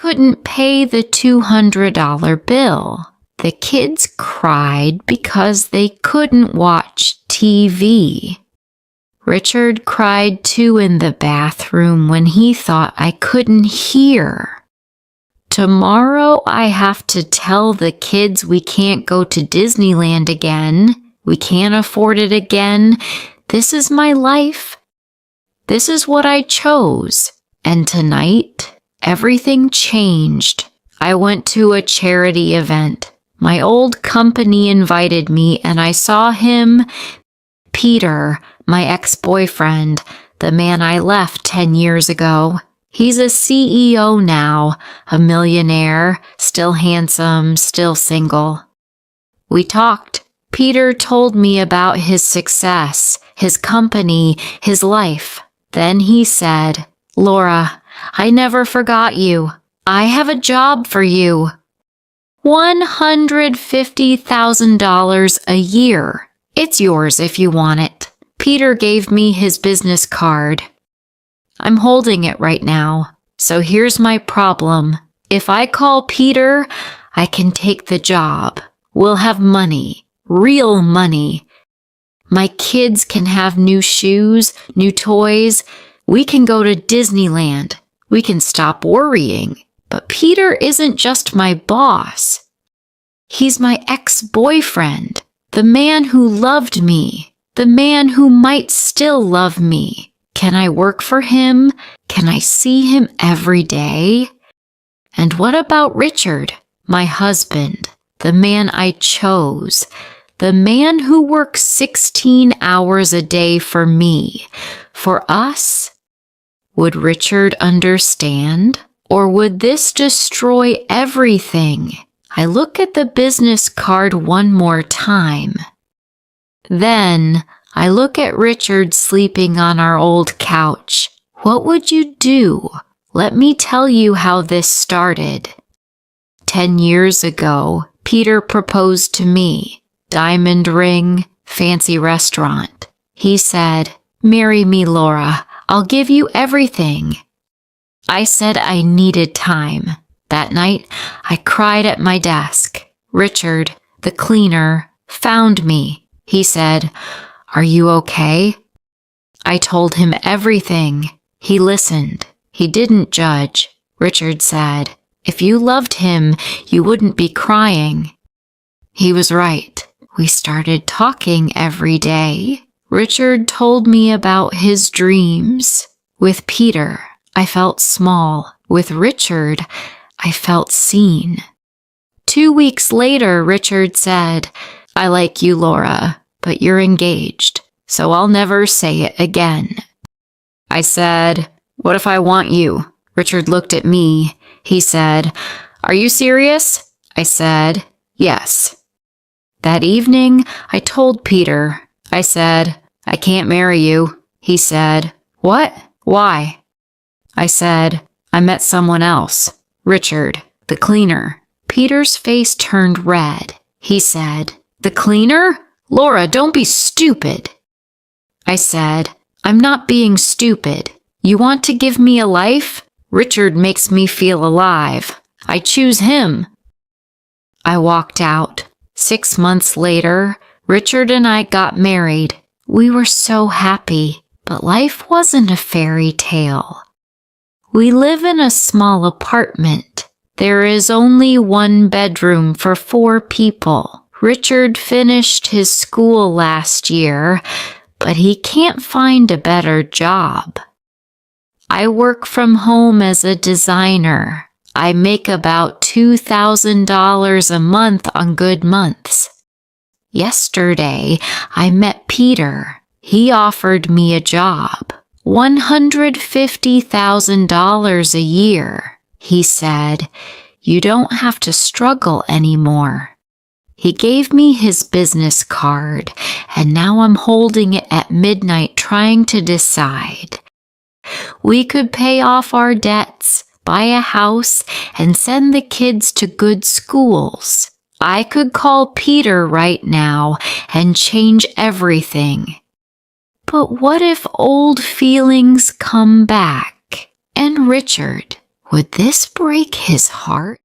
couldn't pay the $200 bill. The kids cried because they couldn't watch TV. Richard cried too in the bathroom when he thought I couldn't hear. Tomorrow I have to tell the kids we can't go to Disneyland again. We can't afford it again. This is my life. This is what I chose. And tonight, everything changed. I went to a charity event. My old company invited me and I saw him, Peter, my ex-boyfriend, the man I left 10 years ago. He's a CEO now, a millionaire, still handsome, still single. We talked. Peter told me about his success, his company, his life. Then he said, "Laura, I never forgot you. I have a job for you. $150,000 a year. It's yours if you want it." Peter gave me his business card. I'm holding it right now. So here's my problem. If I call Peter, I can take the job. We'll have money, real money. My kids can have new shoes, new toys. We can go to Disneyland. We can stop worrying. But Peter isn't just my boss. He's my ex-boyfriend, the man who loved me, the man who might still love me. Can I work for him? Can I see him every day? And what about Richard, my husband, the man I chose, the man who works 16 hours a day for me, for us? Would Richard understand? Or would this destroy everything? I look at the business card one more time. Then I look at Richard sleeping on our old couch. What would you do? Let me tell you how this started. 10 years ago, Peter proposed to me. Diamond ring, fancy restaurant. He said, "Marry me, Laura. I'll give you everything." I said I needed time. That night, I cried at my desk. Richard, the cleaner, found me. He said, "Are you okay?" I told him everything. He listened. He didn't judge. Richard said, "If you loved him, you wouldn't be crying." He was right. We started talking every day. Richard told me about his dreams. With Peter, I felt small. With Richard, I felt seen. 2 weeks later, Richard said, "I like you, Laura, but you're engaged, so I'll never say it again." I said, "What if I want you?" Richard looked at me. He said, "Are you serious?" I said, "Yes." That evening, I told Peter. I said, "I can't marry you." He said, "What? Why?" I said, "I met someone else. Richard, the cleaner." Peter's face turned red. He said, "The cleaner? Laura, don't be stupid." I said, "I'm not being stupid. You want to give me a life? Richard makes me feel alive. I choose him." I walked out. 6 months later, Richard and I got married. We were so happy, but life wasn't a fairy tale. We live in a small apartment. There is only 1 bedroom for 4 people. Richard finished his school last year, but he can't find a better job. I work from home as a designer. I make about $2,000 a month on good months. Yesterday, I met Peter. He offered me a job. $150,000 a year. He said, "You don't have to struggle anymore." He gave me his business card, and now I'm holding it at midnight trying to decide. We could pay off our debts, buy a house, and send the kids to good schools. I could call Peter right now and change everything. But what if old feelings come back? And Richard, Would this break his heart?